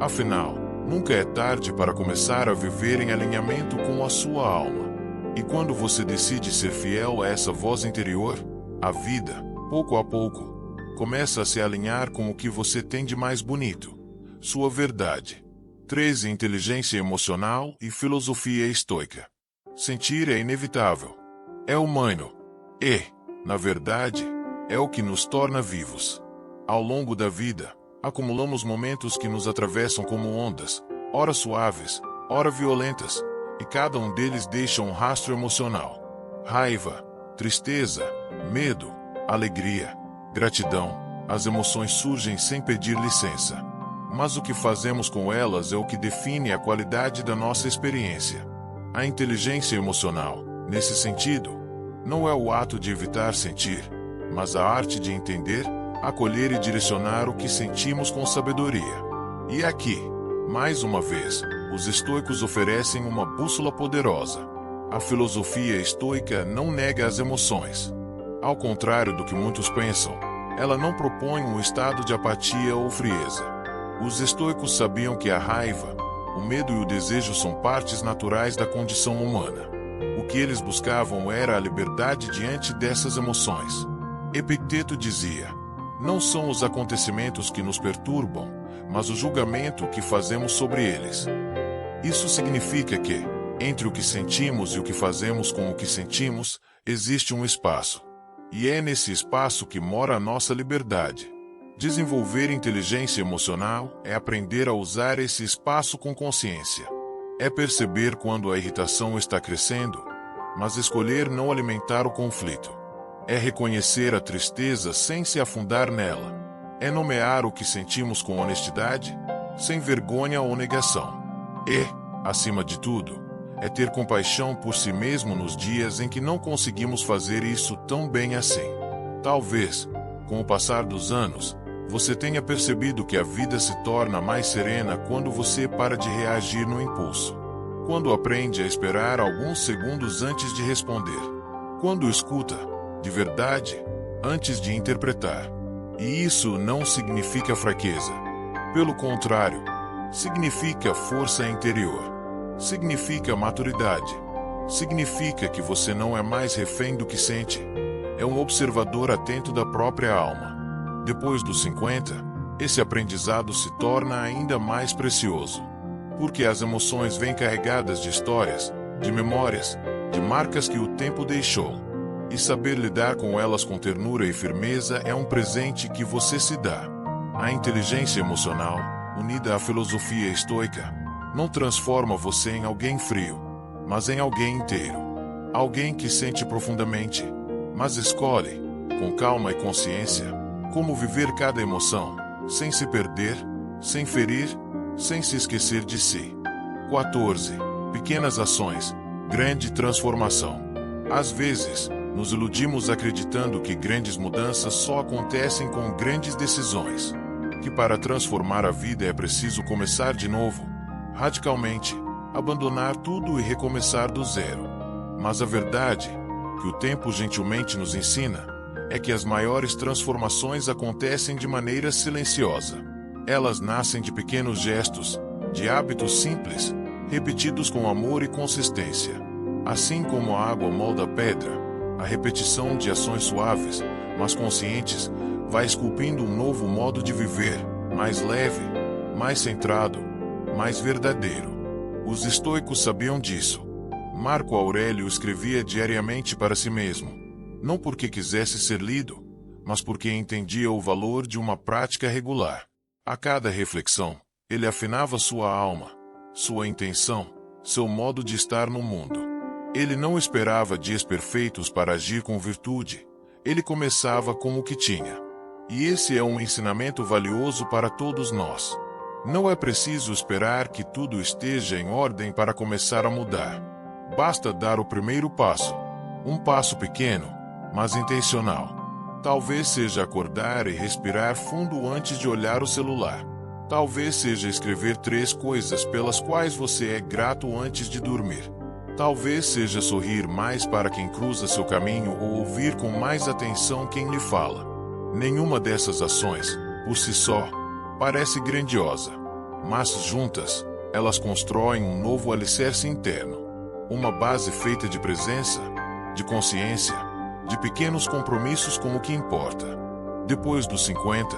Afinal, nunca é tarde para começar a viver em alinhamento com a sua alma. E quando você decide ser fiel a essa voz interior, a vida, pouco a pouco, começa a se alinhar com o que você tem de mais bonito, sua verdade. 13. Inteligência emocional e filosofia estoica. Sentir é inevitável. É humano. E, na verdade, é o que nos torna vivos. Ao longo da vida, acumulamos momentos que nos atravessam como ondas, ora suaves, ora violentas, e cada um deles deixa um rastro emocional. Raiva, tristeza, medo, alegria, gratidão. As emoções surgem sem pedir licença. Mas o que fazemos com elas é o que define a qualidade da nossa experiência. A inteligência emocional, nesse sentido, não é o ato de evitar sentir, mas a arte de entender, acolher e direcionar o que sentimos com sabedoria. E aqui, mais uma vez, os estoicos oferecem uma bússola poderosa. A filosofia estoica não nega as emoções. Ao contrário do que muitos pensam, ela não propõe um estado de apatia ou frieza. Os estoicos sabiam que a raiva, o medo e o desejo são partes naturais da condição humana. O que eles buscavam era a liberdade diante dessas emoções. Epicteto dizia: não são os acontecimentos que nos perturbam, mas o julgamento que fazemos sobre eles. Isso significa que, entre o que sentimos e o que fazemos com o que sentimos, existe um espaço. E é nesse espaço que mora a nossa liberdade. Desenvolver inteligência emocional é aprender a usar esse espaço com consciência. É perceber quando a irritação está crescendo, mas escolher não alimentar o conflito. É reconhecer a tristeza sem se afundar nela. É nomear o que sentimos com honestidade, sem vergonha ou negação. E, acima de tudo, é ter compaixão por si mesmo nos dias em que não conseguimos fazer isso tão bem assim. Talvez, com o passar dos anos, você tenha percebido que a vida se torna mais serena quando você para de reagir no impulso. Quando aprende a esperar alguns segundos antes de responder. Quando escuta, de verdade, antes de interpretar. E isso não significa fraqueza. Pelo contrário, significa força interior. Significa maturidade. Significa que você não é mais refém do que sente. É um observador atento da própria alma. Depois dos 50, esse aprendizado se torna ainda mais precioso. Porque as emoções vêm carregadas de histórias, de memórias, de marcas que o tempo deixou. E saber lidar com elas com ternura e firmeza é um presente que você se dá. A inteligência emocional, unida à filosofia estoica, não transforma você em alguém frio, mas em alguém inteiro. Alguém que sente profundamente, mas escolhe, com calma e consciência, como viver cada emoção, sem se perder, sem ferir, sem se esquecer de si. 14. Pequenas ações, grande transformação. Às vezes, nos iludimos acreditando que grandes mudanças só acontecem com grandes decisões. Que para transformar a vida é preciso começar de novo, radicalmente, abandonar tudo e recomeçar do zero. Mas a verdade, que o tempo gentilmente nos ensina, é que as maiores transformações acontecem de maneira silenciosa. Elas nascem de pequenos gestos, de hábitos simples, repetidos com amor e consistência. Assim como a água molda a pedra, a repetição de ações suaves, mas conscientes, vai esculpindo um novo modo de viver, mais leve, mais centrado, mais verdadeiro. Os estoicos sabiam disso. Marco Aurélio escrevia diariamente para si mesmo, não porque quisesse ser lido, mas porque entendia o valor de uma prática regular. A cada reflexão, ele afinava sua alma, sua intenção, seu modo de estar no mundo. Ele não esperava dias perfeitos para agir com virtude. Ele começava com o que tinha. E esse é um ensinamento valioso para todos nós. Não é preciso esperar que tudo esteja em ordem para começar a mudar. Basta dar o primeiro passo. Um passo pequeno, mas intencional. Talvez seja acordar e respirar fundo antes de olhar o celular. Talvez seja escrever 3 coisas pelas quais você é grato antes de dormir. Talvez seja sorrir mais para quem cruza seu caminho ou ouvir com mais atenção quem lhe fala. Nenhuma dessas ações, por si só, parece grandiosa, mas juntas, elas constroem um novo alicerce interno. Uma base feita de presença, de consciência, de pequenos compromissos com o que importa. Depois dos 50,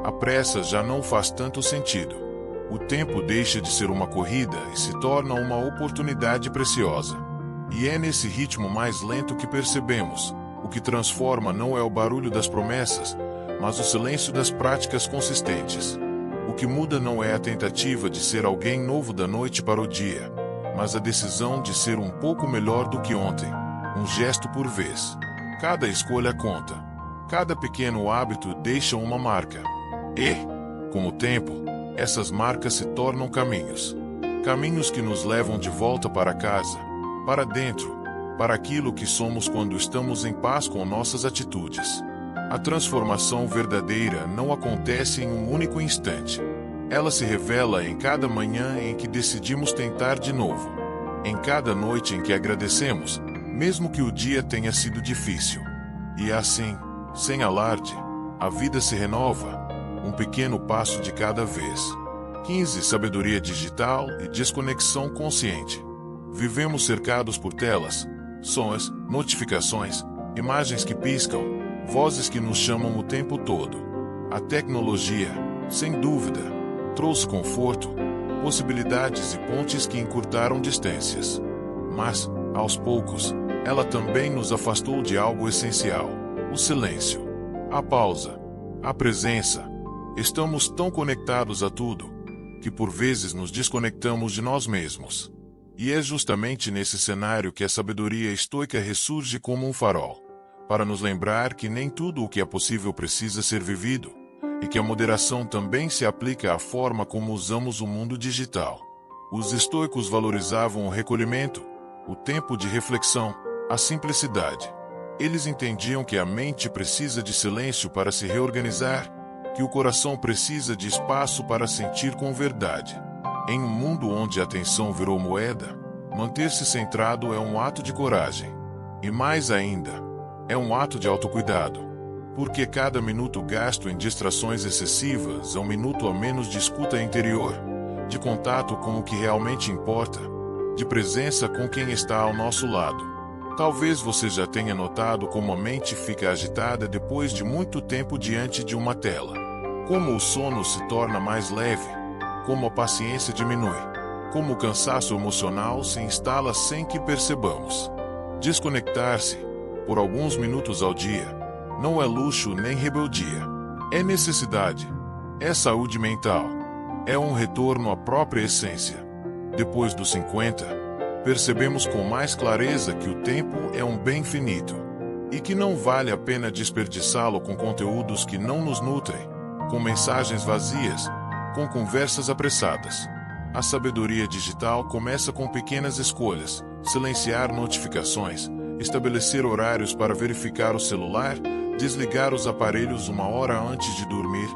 a pressa já não faz tanto sentido. O tempo deixa de ser uma corrida e se torna uma oportunidade preciosa. E é nesse ritmo mais lento que percebemos: o que transforma não é o barulho das promessas, mas o silêncio das práticas consistentes. O que muda não é a tentativa de ser alguém novo da noite para o dia, mas a decisão de ser um pouco melhor do que ontem, um gesto por vez. Cada escolha conta. Cada pequeno hábito deixa uma marca. E, com o tempo, essas marcas se tornam caminhos. Caminhos que nos levam de volta para casa, para dentro, para aquilo que somos quando estamos em paz com nossas atitudes. A transformação verdadeira não acontece em um único instante. Ela se revela em cada manhã em que decidimos tentar de novo. Em cada noite em que agradecemos, mesmo que o dia tenha sido difícil. E assim, sem alarde, a vida se renova, um pequeno passo de cada vez. 15. Sabedoria digital e desconexão consciente. Vivemos cercados por telas, Sons, notificações, imagens que piscam, vozes que nos chamam o tempo todo. A tecnologia, sem dúvida, trouxe conforto, possibilidades e pontes que encurtaram distâncias. Mas, aos poucos, ela também nos afastou de algo essencial: o silêncio, a pausa, a presença. Estamos tão conectados a tudo, que por vezes nos desconectamos de nós mesmos. E é justamente nesse cenário que a sabedoria estoica ressurge como um farol, para nos lembrar que nem tudo o que é possível precisa ser vivido, e que a moderação também se aplica à forma como usamos o mundo digital. Os estoicos valorizavam o recolhimento, o tempo de reflexão, a simplicidade. Eles entendiam que a mente precisa de silêncio para se reorganizar, que o coração precisa de espaço para sentir com verdade. Em um mundo onde a atenção virou moeda, manter-se centrado é um ato de coragem. E mais ainda, é um ato de autocuidado. Porque cada minuto gasto em distrações excessivas é um minuto a menos de escuta interior, de contato com o que realmente importa, de presença com quem está ao nosso lado. Talvez você já tenha notado como a mente fica agitada depois de muito tempo diante de uma tela. Como o sono se torna mais leve, como a paciência diminui, como o cansaço emocional se instala sem que percebamos. Desconectar-se, por alguns minutos ao dia, não é luxo nem rebeldia. É necessidade. É saúde mental. É um retorno à própria essência. Depois dos 50, percebemos com mais clareza que o tempo é um bem finito e que não vale a pena desperdiçá-lo com conteúdos que não nos nutrem, com mensagens vazias, com conversas apressadas. A sabedoria digital começa com pequenas escolhas: silenciar notificações, estabelecer horários para verificar o celular, desligar os aparelhos 1 hora antes de dormir,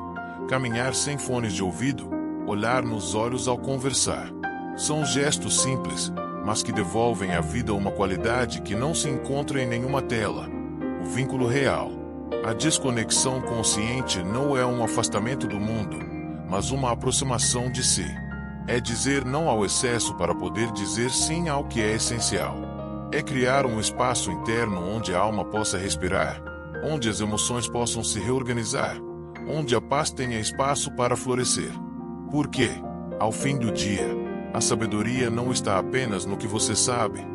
caminhar sem fones de ouvido, olhar nos olhos ao conversar. São gestos simples, mas que devolvem à vida uma qualidade que não se encontra em nenhuma tela: o vínculo real. A desconexão consciente não é um afastamento do mundo, mas uma aproximação de si. É dizer não ao excesso para poder dizer sim ao que é essencial. É criar um espaço interno onde a alma possa respirar, onde as emoções possam se reorganizar, onde a paz tenha espaço para florescer. Porque, ao fim do dia, a sabedoria não está apenas no que você sabe,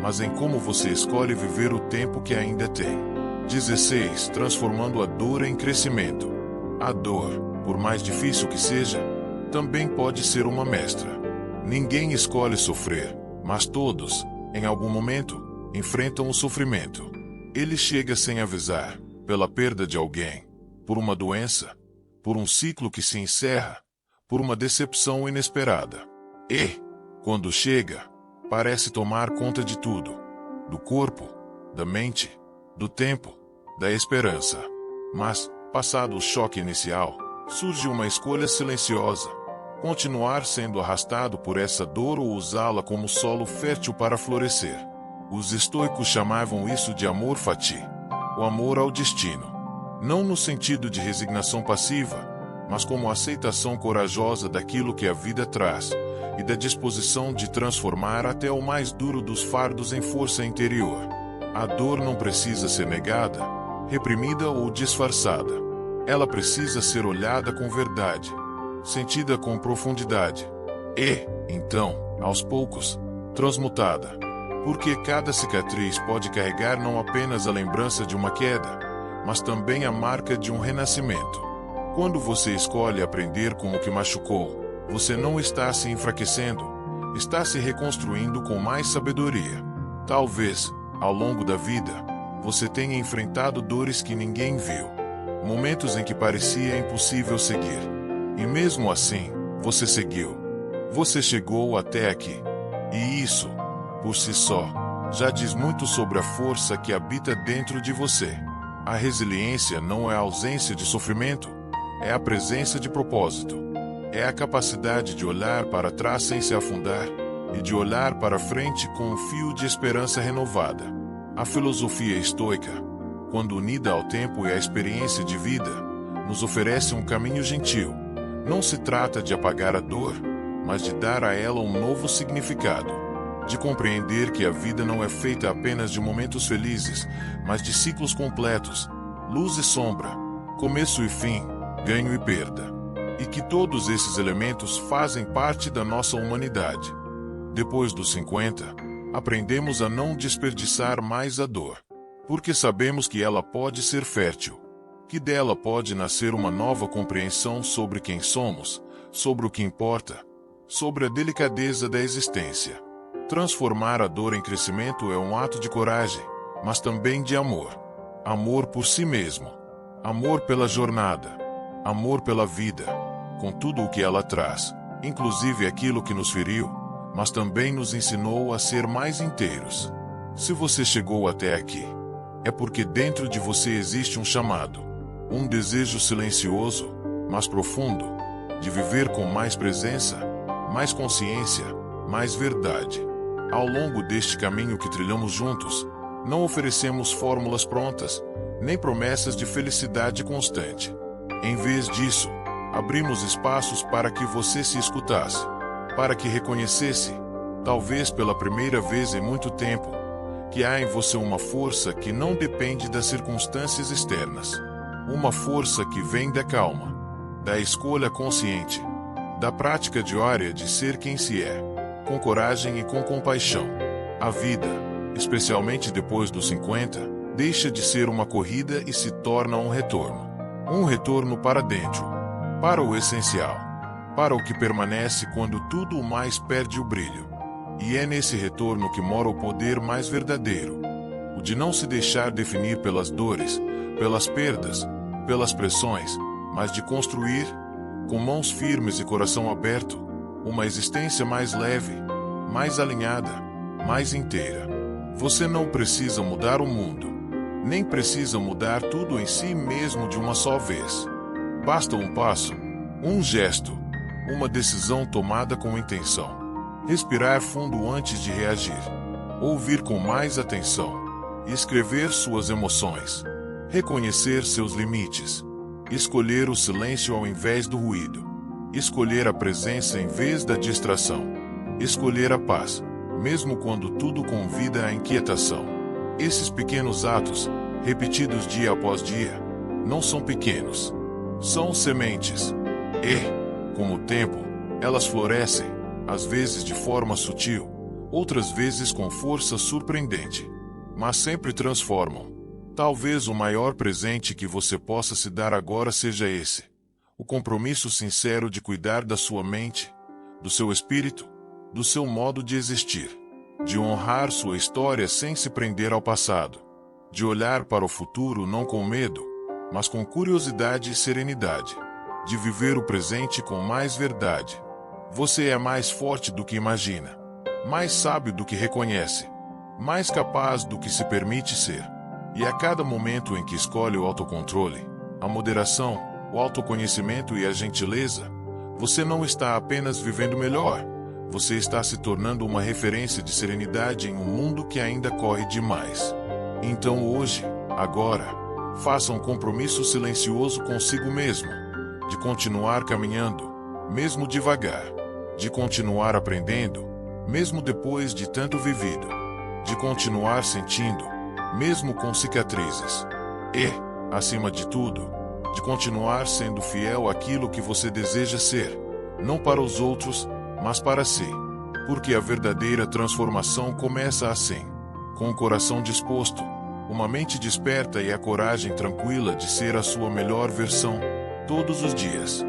mas em como você escolhe viver o tempo que ainda tem. 16. Transformando a dor em crescimento. A dor, por mais difícil que seja, também pode ser uma mestra. Ninguém escolhe sofrer, mas todos, em algum momento, enfrentam o sofrimento. Ele chega sem avisar, pela perda de alguém, por uma doença, por um ciclo que se encerra, por uma decepção inesperada. E, quando chega, parece tomar conta de tudo: do corpo, da mente, do tempo, da esperança. Mas, passado o choque inicial, surge uma escolha silenciosa: continuar sendo arrastado por essa dor ou usá-la como solo fértil para florescer. Os estoicos chamavam isso de amor fati, o amor ao destino. Não no sentido de resignação passiva, mas como aceitação corajosa daquilo que a vida traz, e da disposição de transformar até o mais duro dos fardos em força interior. A dor não precisa ser negada, reprimida ou disfarçada. Ela precisa ser olhada com verdade, sentida com profundidade e, então, aos poucos, transmutada. Porque cada cicatriz pode carregar não apenas a lembrança de uma queda, mas também a marca de um renascimento. Quando você escolhe aprender com o que machucou, você não está se enfraquecendo, está se reconstruindo com mais sabedoria. Talvez, ao longo da vida, você tenha enfrentado dores que ninguém viu, momentos em que parecia impossível seguir. E mesmo assim, você seguiu. Você chegou até aqui. E isso, por si só, já diz muito sobre a força que habita dentro de você. A resiliência não é a ausência de sofrimento, é a presença de propósito. É a capacidade de olhar para trás sem se afundar e de olhar para frente com um fio de esperança renovada. A filosofia estoica, quando unida ao tempo e à experiência de vida, nos oferece um caminho gentil. Não se trata de apagar a dor, mas de dar a ela um novo significado. de compreender que a vida não é feita apenas de momentos felizes, mas de ciclos completos, luz e sombra, começo e fim, ganho e perda, e que todos esses elementos fazem parte da nossa humanidade. Depois dos 50, aprendemos a não desperdiçar mais a dor, porque sabemos que ela pode ser fértil, que dela pode nascer uma nova compreensão sobre quem somos, sobre o que importa, sobre a delicadeza da existência. Transformar a dor em crescimento é um ato de coragem, mas também de amor. Amor por si mesmo, amor pela jornada, amor pela vida, com tudo o que ela traz, inclusive aquilo que nos feriu, mas também nos ensinou a ser mais inteiros. Se você chegou até aqui, é porque dentro de você existe um chamado, um desejo silencioso, mas profundo, de viver com mais presença, mais consciência, mais verdade. Ao longo deste caminho que trilhamos juntos, não oferecemos fórmulas prontas, nem promessas de felicidade constante. Em vez disso, abrimos espaços para que você se escutasse, para que reconhecesse, talvez pela primeira vez em muito tempo, que há em você uma força que não depende das circunstâncias externas. Uma força que vem da calma, da escolha consciente, da prática diária de ser quem se é, com coragem e com compaixão. A vida, especialmente depois dos 50, deixa de ser uma corrida e se torna um retorno. Um retorno para dentro, para o essencial, para o que permanece quando tudo mais perde o brilho. E é nesse retorno que mora o poder mais verdadeiro, o de não se deixar definir pelas dores, pelas perdas, pelas pressões, mas de construir, com mãos firmes e coração aberto, uma existência mais leve, mais alinhada, mais inteira. Você não precisa mudar o mundo, nem precisa mudar tudo em si mesmo de uma só vez. Basta um passo, um gesto, uma decisão tomada com intenção. Respirar fundo antes de reagir, ouvir com mais atenção, escrever suas emoções, reconhecer seus limites, escolher o silêncio ao invés do ruído, escolher a presença em vez da distração, escolher a paz, mesmo quando tudo convida à inquietação. Esses pequenos atos, repetidos dia após dia, não são pequenos, são sementes. E, com o tempo, elas florescem, às vezes de forma sutil, outras vezes com força surpreendente, mas sempre transformam. Talvez o maior presente que você possa se dar agora seja esse: o compromisso sincero de cuidar da sua mente, do seu espírito, do seu modo de existir, de honrar sua história sem se prender ao passado, de olhar para o futuro não com medo, mas com curiosidade e serenidade, de viver o presente com mais verdade. Você é mais forte do que imagina, mais sábio do que reconhece, mais capaz do que se permite ser. E a cada momento em que escolhe o autocontrole, a moderação, o autoconhecimento e a gentileza, você não está apenas vivendo melhor, você está se tornando uma referência de serenidade em um mundo que ainda corre demais. Então hoje, agora, faça um compromisso silencioso consigo mesmo, de continuar caminhando, mesmo devagar, de continuar aprendendo, mesmo depois de tanto vivido, de continuar sentindo, mesmo com cicatrizes. E, acima de tudo, de continuar sendo fiel àquilo que você deseja ser, não para os outros, mas para si. Porque a verdadeira transformação começa assim, com o coração disposto, uma mente desperta e a coragem tranquila de ser a sua melhor versão, todos os dias.